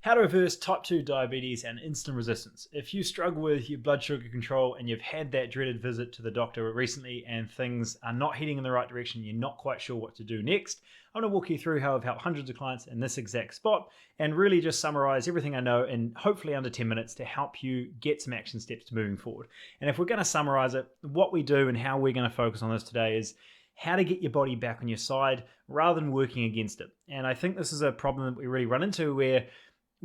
How to reverse type 2 diabetes and insulin resistance. If you struggle with your blood sugar control and you've had that dreaded visit to the doctor recently and things are not heading in the right direction, you're not quite sure what to do next, I'm going to walk you through how I've helped hundreds of clients in this exact spot and really just summarize everything I know in hopefully under 10 minutes to help you get some action steps to moving forward. And if we're going to summarize it, what we do and how we're going to focus on this today is how to get your body back on your side rather than working against it. And I think this is a problem that we really run into where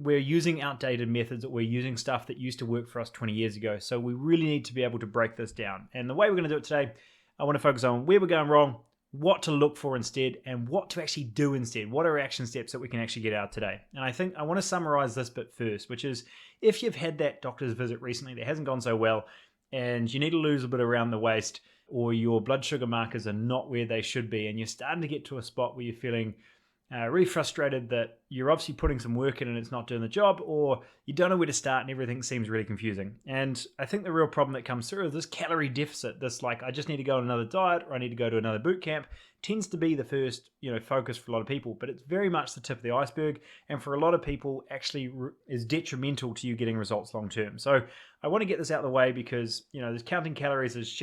we're using outdated methods, or we're using stuff that used to work for us 20 years ago. So we really need to be able to break this down. And the way we're going to do it today, I want to focus on where we're going wrong, what to look for instead, and what to actually do instead. What are action steps that we can actually get out today? And I think I want to summarize this bit first, which is if you've had that doctor's visit recently that hasn't gone so well, and you need to lose a bit around the waist, or your blood sugar markers are not where they should be, and you're starting to get to a spot where you're feeling really frustrated that you're obviously putting some work in and it's not doing the job, or you don't know where to start and everything seems really confusing. And I think the real problem that comes through is this calorie deficit, this like, I just need to go on another diet or I need to go to another boot camp, tends to be the first, focus for a lot of people, but it's very much the tip of the iceberg. And for a lot of people actually is detrimental to you getting results long term. So I want to get this out of the way because, this counting calories is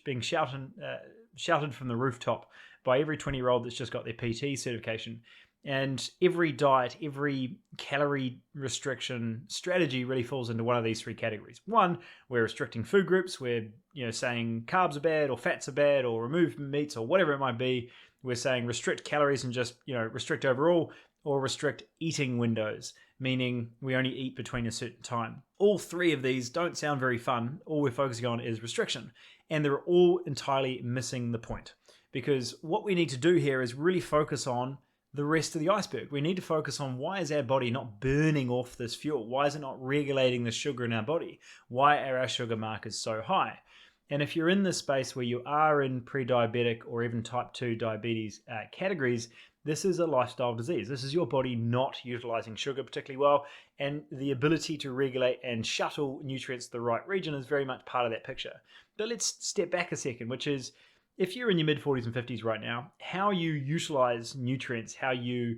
being shouted from the rooftop by every 20-year-old that's just got their PT certification. And every diet, every calorie restriction strategy really falls into one of these three categories. One, we're restricting food groups. We're saying carbs are bad or fats are bad or remove meats or whatever it might be. We're saying restrict calories and just restrict overall, or restrict eating windows, meaning we only eat between a certain time. All three of these don't sound very fun. All we're focusing on is restriction. And they're all entirely missing the point. Because what we need to do here is really focus on the rest of the iceberg. We need to focus on why is our body not burning off this fuel? Why is it not regulating the sugar in our body? Why are our sugar markers so high? And if you're in this space where you are in pre-diabetic or even type 2 diabetes categories, this is a lifestyle disease. This is your body not utilizing sugar particularly well, and the ability to regulate and shuttle nutrients to the right region is very much part of that picture. But let's step back a second, which is, if you're in your mid-40s and 50s right now, how you utilize nutrients, how your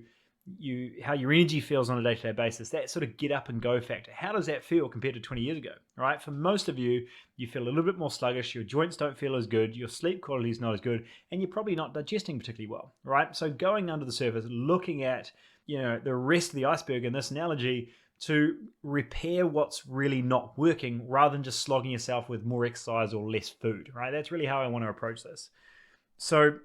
energy feels on a day-to-day basis, that sort of get up and go factor, how does that feel compared to 20 years ago? Right? For most of you, you feel a little bit more sluggish, your joints don't feel as good, your sleep quality is not as good, and you're probably not digesting particularly well, right? So going under the surface, looking at the rest of the iceberg in this analogy to repair what's really not working rather than just slogging yourself with more exercise or less food, right? That's really how I want to approach this. So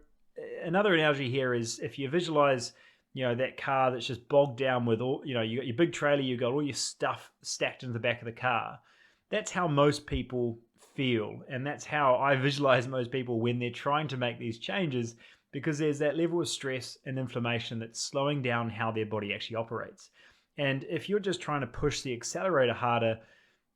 another analogy here is if you visualize, that car that's just bogged down with all, you got your big trailer, you got all your stuff stacked in the back of the car. That's how most people feel. And that's how I visualize most people when they're trying to make these changes, because there's that level of stress and inflammation that's slowing down how their body actually operates. And if you're just trying to push the accelerator harder,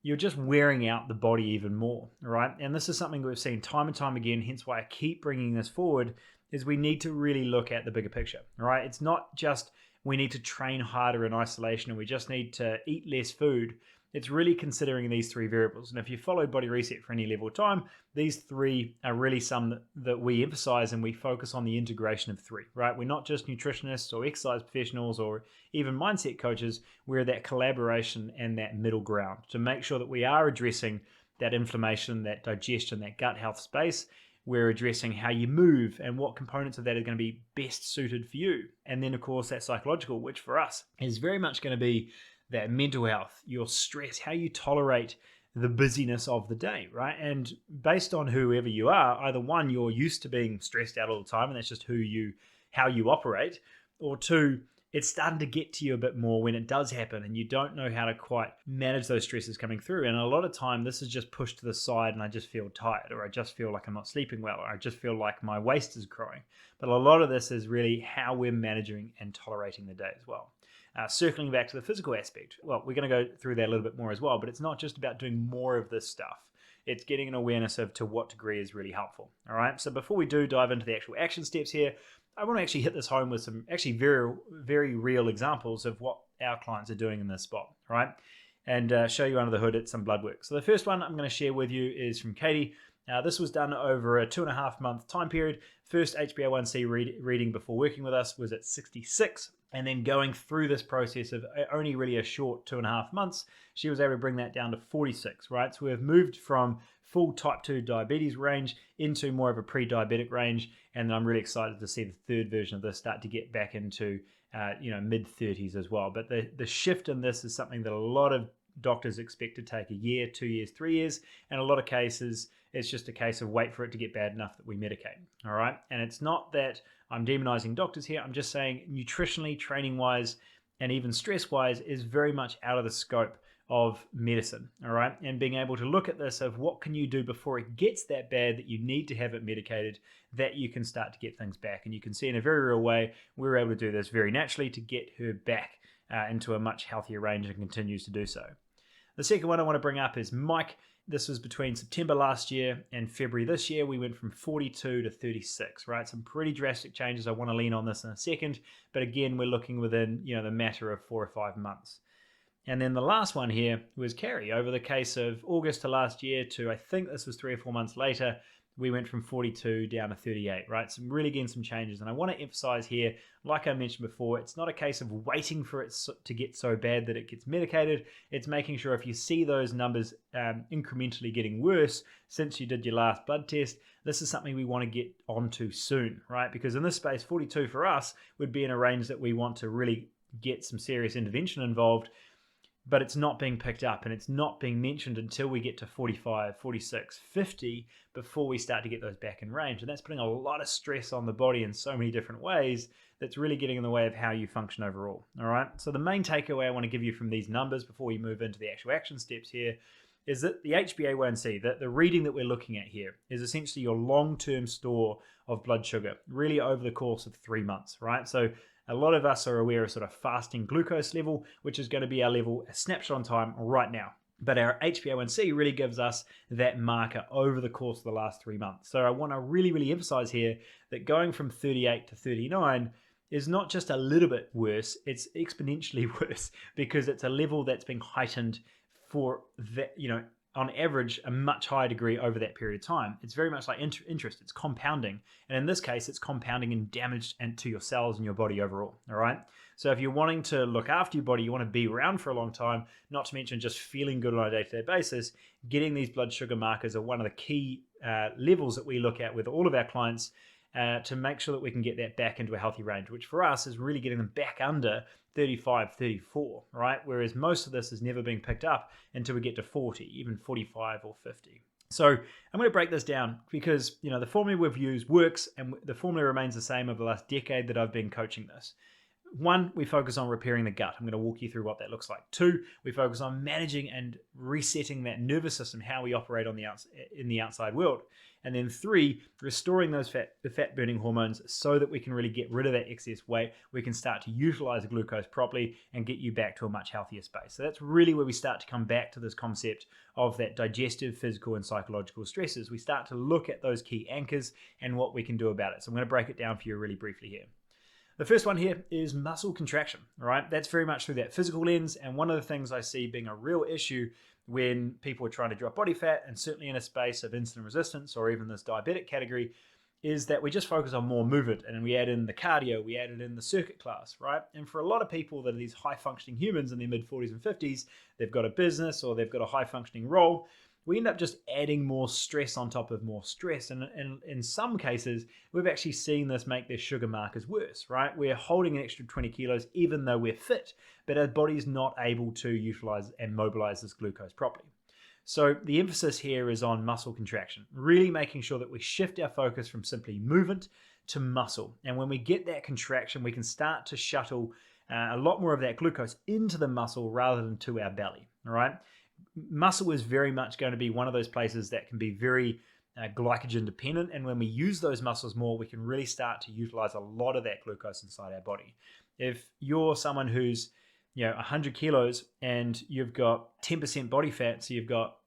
you're just wearing out the body even more, right? And this is something we've seen time and time again, hence why I keep bringing this forward, is we need to really look at the bigger picture, right? It's not just we need to train harder in isolation and we just need to eat less food. It's really considering these three variables. And if you followed Body Reset for any level of time, these three are really some that we emphasize, and we focus on the integration of three, right? We're not just nutritionists or exercise professionals or even mindset coaches. We're that collaboration and that middle ground to make sure that we are addressing that inflammation, that digestion, that gut health space. We're addressing how you move and what components of that are going to be best suited for you. And then, of course, that psychological, which for us is very much going to be that mental health, your stress, how you tolerate the busyness of the day, right? And based on whoever you are, either one, you're used to being stressed out all the time and that's just how you operate, or two, it's starting to get to you a bit more when it does happen and you don't know how to quite manage those stresses coming through. And a lot of time this is just pushed to the side and I just feel tired, or I just feel like I'm not sleeping well, or I just feel like my waist is growing. But a lot of this is really how we're managing and tolerating the day as well. Circling back to the physical aspect, well, we're going to go through that a little bit more as well, but it's not just about doing more of this stuff. It's getting an awareness of to what degree is really helpful. All right. So before we do dive into the actual action steps here, I want to actually hit this home with some actually very, very real examples of what our clients are doing in this spot. All right. And show you under the hood at some blood work. So the first one I'm going to share with you is from Katie. This was done over a 2.5 month time period. First HbA1c reading before working with us was at 66. And then going through this process of only really a short 2.5 months, she was able to bring that down to 46, right? So we've moved from full type 2 diabetes range into more of a pre-diabetic range. And I'm really excited to see the third version of this start to get back into mid 30s as well. But the shift in this is something that a lot of doctors expect to take a year, 2 years, 3 years. And a lot of cases, it's just a case of wait for it to get bad enough that we medicate. All right. And it's not that I'm demonizing doctors here. I'm just saying nutritionally, training wise, and even stress wise is very much out of the scope of medicine. All right. And being able to look at this of what can you do before it gets that bad that you need to have it medicated, that you can start to get things back. And you can see in a very real way, we were able to do this very naturally to get her back into a much healthier range and continues to do so. The second one I want to bring up is Mike. This was between September last year and February this year. We went from 42 to 36, right? Some pretty drastic changes. I want to lean on this in a second. But again, we're looking within, the matter of 4 or 5 months. And then the last one here was Carrie. Over the case of August to last year to, I think this was 3 or 4 months later, we went from 42 down to 38, right? So really getting some changes. And I want to emphasize here, like I mentioned before, it's not a case of waiting for it to get so bad that it gets medicated. It's making sure if you see those numbers incrementally getting worse since you did your last blood test, this is something we want to get onto soon, right? Because in this space, 42 for us would be in a range that we want to really get some serious intervention involved. But it's not being picked up and it's not being mentioned until we get to 45, 46, 50 before we start to get those back in range. And that's putting a lot of stress on the body in so many different ways that's really getting in the way of how you function overall. All right. So the main takeaway I want to give you from these numbers before we move into the actual action steps here is that the HbA1c, the reading that we're looking at here, is essentially your long-term store of blood sugar, really over the course of 3 months, right? So a lot of us are aware of sort of fasting glucose level, which is going to be our level, a snapshot in time right now. But our HbA1c really gives us that marker over the course of the last 3 months. So I want to really, really emphasize here that going from 38 to 39 is not just a little bit worse, it's exponentially worse because it's a level that's been heightened for that, on average, a much higher degree over that period of time. It's very much like interest. It's compounding. And in this case, it's compounding in damage and to your cells and your body overall. All right. So if you're wanting to look after your body, you want to be around for a long time, not to mention just feeling good on a day-to-day basis, getting these blood sugar markers are one of the key levels that we look at with all of our clients to make sure that we can get that back into a healthy range, which for us is really getting them back under 35, 34, right? Whereas most of this is never being picked up until we get to 40, even 45 or 50. So I'm going to break this down because, the formula we've used works and the formula remains the same over the last decade that I've been coaching this. 1, we focus on repairing the gut. I'm going to walk you through what that looks like. 2, we focus on managing and resetting that nervous system, how we operate on in the outside world. And then 3, restoring the fat burning hormones so that we can really get rid of that excess weight. We can start to utilize the glucose properly and get you back to a much healthier space. So that's really where we start to come back to this concept of that digestive, physical, and psychological stresses. We start to look at those key anchors and what we can do about it. So I'm going to break it down for you really briefly here. The first one here is muscle contraction, all right? That's very much through that physical lens. And one of the things I see being a real issue when people are trying to drop body fat, and certainly in a space of insulin resistance or even this diabetic category, is that we just focus on more movement and we add in the cardio, we add it in the circuit class, right? And for a lot of people that are these high functioning humans in their mid 40s and 50s, they've got a business or they've got a high functioning role, we end up just adding more stress on top of more stress. And in some cases, we've actually seen this make their sugar markers worse, right? We're holding an extra 20 kilos even though we're fit, but our body's not able to utilize and mobilize this glucose properly. So the emphasis here is on muscle contraction, really making sure that we shift our focus from simply movement to muscle. And when we get that contraction, we can start to shuttle a lot more of that glucose into the muscle rather than to our belly, all right? Muscle is very much going to be one of those places that can be very glycogen dependent. And when we use those muscles more, we can really start to utilize a lot of that glucose inside our body. If you're someone who's 100 kilos and you've got 10% body fat, so you've got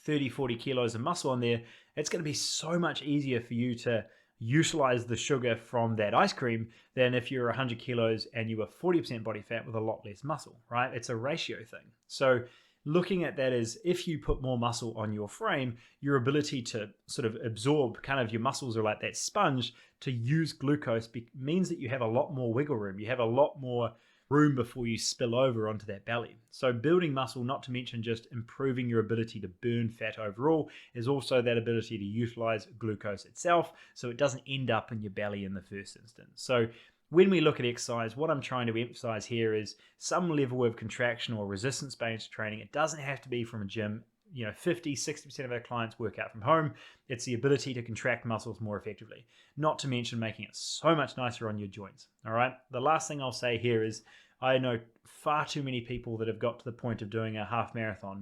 30, 40 kilos of muscle on there, it's going to be so much easier for you to utilize the sugar from that ice cream than if you're 100 kilos and you were 40% body fat with a lot less muscle, right? It's a ratio thing. So looking at that as if you put more muscle on your frame, your ability to sort of absorb, kind of your muscles are like that sponge to use glucose means that you have a lot more wiggle room. You have a lot more room before you spill over onto that belly. So building muscle, not to mention just improving your ability to burn fat overall, is also that ability to utilize glucose itself so it doesn't end up in your belly in the first instance. So when we look at exercise, what I'm trying to emphasize here is some level of contraction or resistance-based training. It doesn't have to be from a gym. 50-60% of our clients work out from home. It's the ability to contract muscles more effectively, not to mention making it so much nicer on your joints. All right. The last thing I'll say here is I know far too many people that have got to the point of doing a half marathon,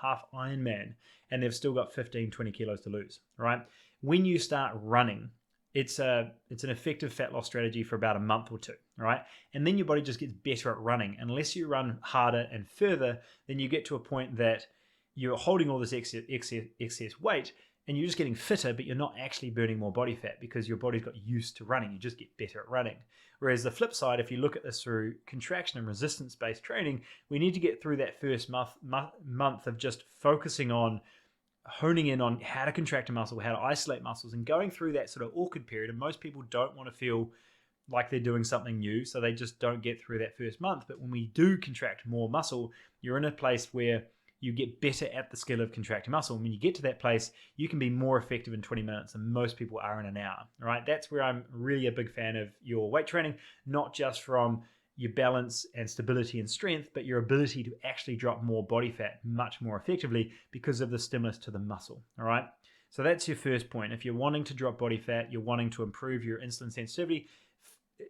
half Ironman, and they've still got 15-20 kilos to lose. Right. When you start running, it's an effective fat loss strategy for about a month or two, right? And then your body just gets better at running. Unless you run harder and further, then you get to a point that you're holding all this excess weight and you're just getting fitter, but you're not actually burning more body fat because your body's got used to running. You just get better at running. Whereas the flip side, if you look at this through contraction and resistance-based training, we need to get through that first month of just focusing on honing in on how to contract a muscle, how to isolate muscles, and going through that sort of awkward period. And most people don't want to feel like they're doing something new, so they just don't get through that first month. But when we do contract more muscle, you're in a place where you get better at the skill of contracting muscle. And when you get to that place, you can be more effective in 20 minutes than most people are in an hour. All right, that's where I'm really a big fan of your weight training, not just from your balance and stability and strength, but your ability to actually drop more body fat much more effectively because of the stimulus to the muscle. All right. So that's your first point. If you're wanting to drop body fat, you're wanting to improve your insulin sensitivity,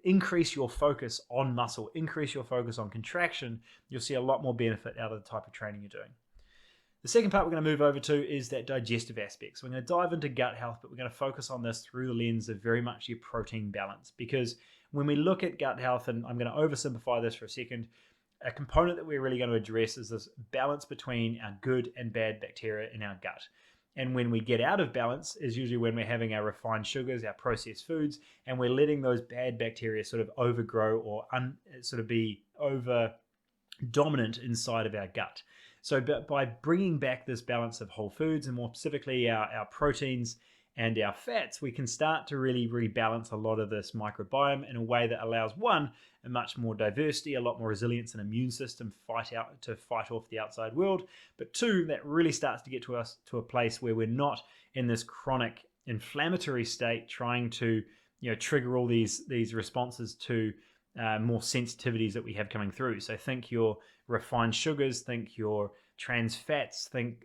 increase your focus on muscle, increase your focus on contraction, you'll see a lot more benefit out of the type of training you're doing. The second part we're going to move over to is that digestive aspect. So we're going to dive into gut health, but we're going to focus on this through the lens of very much your protein balance, because when we look at gut health, and I'm going to oversimplify this for a second, a component that we're really going to address is this balance between our good and bad bacteria in our gut. And when we get out of balance is usually when we're having our refined sugars, our processed foods, and we're letting those bad bacteria sort of overgrow or sort of be over dominant inside of our gut. So by bringing back this balance of whole foods, and more specifically our proteins and our fats, we can start to really rebalance a lot of this microbiome in a way that allows, one, a much more diversity, a lot more resilience and immune system to fight off the outside world, but two, that really starts to get to us to a place where we're not in this chronic inflammatory state trying to trigger all these responses to more sensitivities that we have coming through. So think your refined sugars, think your trans fats, think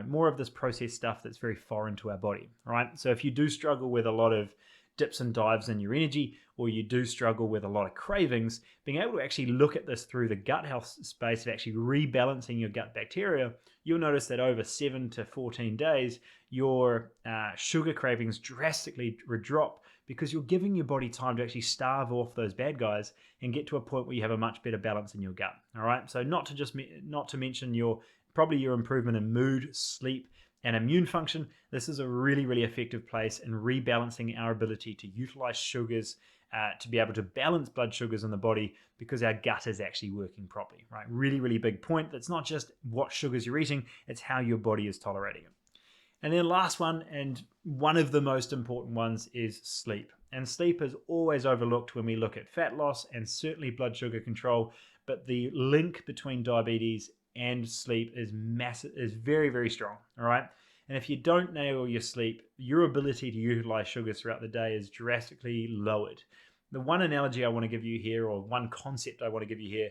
more of this processed stuff that's very foreign to our body, right? So if you do struggle with a lot of dips and dives in your energy, or you do struggle with a lot of cravings, being able to actually look at this through the gut health space of actually rebalancing your gut bacteria, you'll notice that over 7 to 14 days, your sugar cravings drastically drop, because you're giving your body time to actually starve off those bad guys and get to a point where you have a much better balance in your gut. All right. So not to mention your improvement in mood, sleep, and immune function. This is a really, really effective place in rebalancing our ability to utilize sugars to be able to balance blood sugars in the body, because our gut is actually working properly, right? Really, really big point. That's not just what sugars you're eating, it's how your body is tolerating it. And then last one, and one of the most important ones, is sleep. And sleep is always overlooked when we look at fat loss and certainly blood sugar control, but the link between diabetes and sleep is massive, is very, very strong, all right? And if you don't nail your sleep, your ability to utilize sugars throughout the day is drastically lowered. The one analogy I want to give you here, or one concept I want to give you here,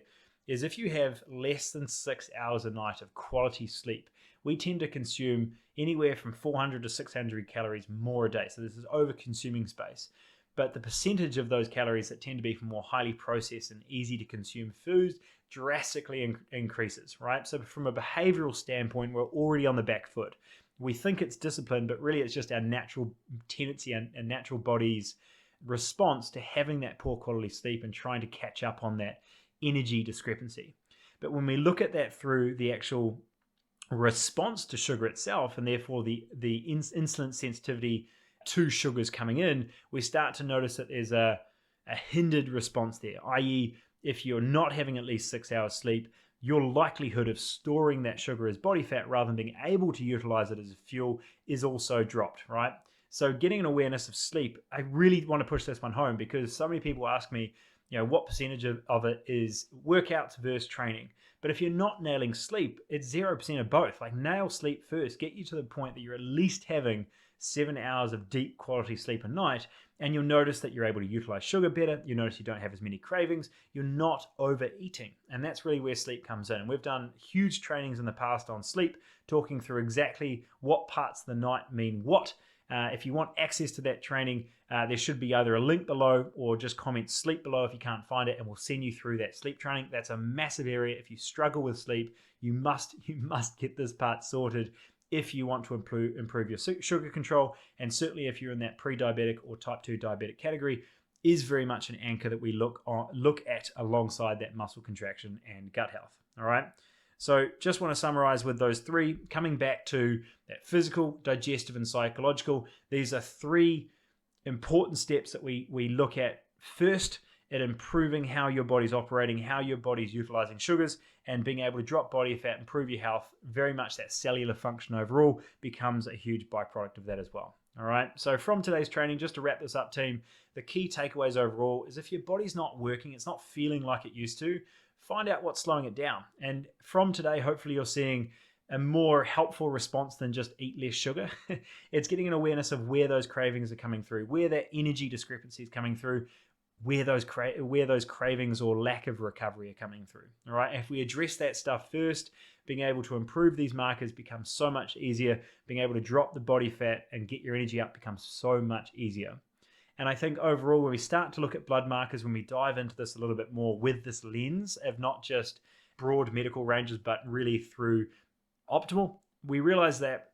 is if you have less than 6 hours a night of quality sleep, we tend to consume anywhere from 400 to 600 calories more a day. So this is over consuming space. But the percentage of those calories that tend to be from more highly processed and easy to consume foods drastically increases, right? So from a behavioral standpoint, we're already on the back foot. We think it's discipline, but really it's just our natural tendency and natural body's response to having that poor quality sleep and trying to catch up on that energy discrepancy. But when we look at that through the actual response to sugar itself, and therefore the insulin sensitivity to sugars coming in, we start to notice that there's a hindered response there, i.e. if you're not having at least 6 hours sleep, your likelihood of storing that sugar as body fat rather than being able to utilize it as fuel is also dropped, right? So getting an awareness of sleep, I really want to push this one home because so many people ask me, what percentage of it is workouts versus training? But if you're not nailing sleep, it's 0% of both. Like, nail sleep first, get you to the point that you're at least having 7 hours of deep quality sleep a night, and you'll notice that you're able to utilize sugar better. You notice you don't have as many cravings. You're not overeating. And that's really where sleep comes in. And we've done huge trainings in the past on sleep, talking through exactly what parts of the night mean what. If you want access to that training, there should be either a link below or just comment sleep below if you can't find it, and we'll send you through that sleep training. That's a massive area. If you struggle with sleep, you must get this part sorted if you want to improve your sugar control. And certainly if you're in that pre-diabetic or type 2 diabetic category, is very much an anchor that we look at alongside that muscle contraction and gut health. All right. So just want to summarize with those three, coming back to that physical, digestive, and psychological. These are three important steps that we look at first at improving how your body's operating, how your body's utilizing sugars, and being able to drop body fat, improve your health. Very much that cellular function overall becomes a huge byproduct of that as well. All right. So from today's training, just to wrap this up, team, the key takeaways overall is if your body's not working, it's not feeling like it used to, find out what's slowing it down. And from today, hopefully you're seeing a more helpful response than just eat less sugar. It's getting an awareness of where those cravings are coming through, where that energy discrepancy is coming through, where those cravings or lack of recovery are coming through. All right. If we address that stuff first, being able to improve these markers becomes so much easier. Being able to drop the body fat and get your energy up becomes so much easier. And I think overall, when we start to look at blood markers, when we dive into this a little bit more with this lens of not just broad medical ranges, but really through optimal, we realize that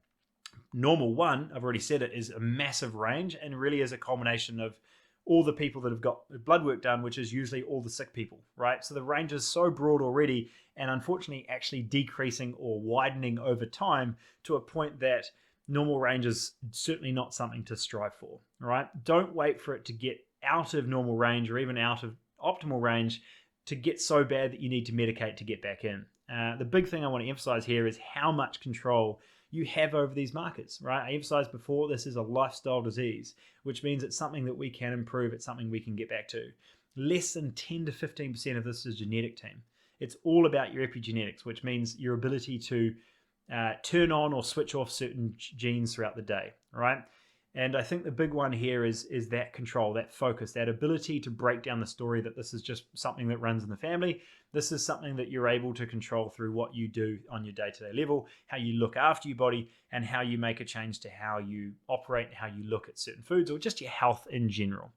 normal one, I've already said it, is a massive range and really is a culmination of all the people that have got blood work done, which is usually all the sick people, right? So the range is so broad already, and unfortunately actually decreasing or widening over time to a point that normal range is certainly not something to strive for, right? Don't wait for it to get out of normal range or even out of optimal range to get so bad that you need to medicate to get back in. The big thing I want to emphasize here is how much control you have over these markers, right? I emphasized before, this is a lifestyle disease, which means it's something that we can improve. It's something we can get back to. Less than 10 to 15% of this is genetic, team. It's all about your epigenetics, which means your ability to turn on or switch off certain genes throughout the day, right? And I think the big one here is that control, that focus, that ability to break down the story that this is just something that runs in the family. This is something that you're able to control through what you do on your day-to-day level, how you look after your body, and how you make a change to how you operate, how you look at certain foods, or just your health in general.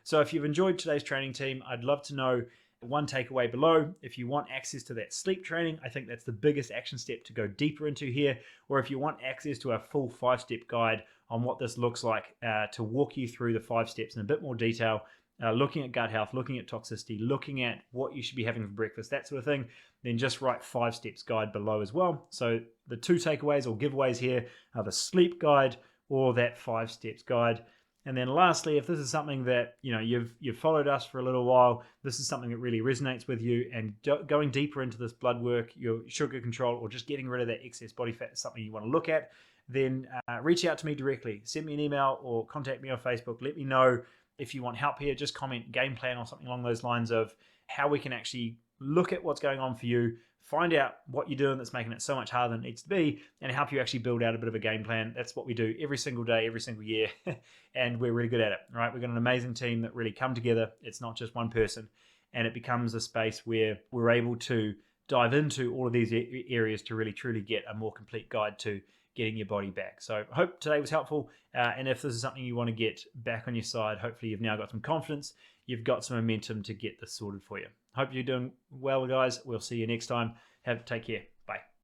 So if you've enjoyed today's training, team, I'd love to know one takeaway below. If you want access to that sleep training, I think that's the biggest action step to go deeper into here. Or if you want access to our full 5-step guide on what this looks like to walk you through the 5 steps in a bit more detail, looking at gut health, looking at toxicity, looking at what you should be having for breakfast, that sort of thing, then just write 5 steps guide below as well. So the 2 takeaways or giveaways here are the sleep guide or that 5 steps guide. And then lastly, if this is something that you've followed us for a little while, this is something that really resonates with you, and going deeper into this blood work, your sugar control, or just getting rid of that excess body fat is something you want to look at, then reach out to me directly. Send me an email or contact me on Facebook. Let me know if you want help here. Just comment game plan or something along those lines of how we can actually look at what's going on for you, find out what you're doing that's making it so much harder than it needs to be, and help you actually build out a bit of a game plan. That's what we do every single day, every single year, and we're really good at it, right? We've got an amazing team that really come together. It's not just one person, and it becomes a space where we're able to dive into all of these areas to really truly get a more complete guide to getting your body back. So I hope today was helpful, and if this is something you want to get back on your side, hopefully you've now got some confidence, you've got some momentum to get this sorted for you. Hope you're doing well, guys. We'll see you next time. Take care. Bye.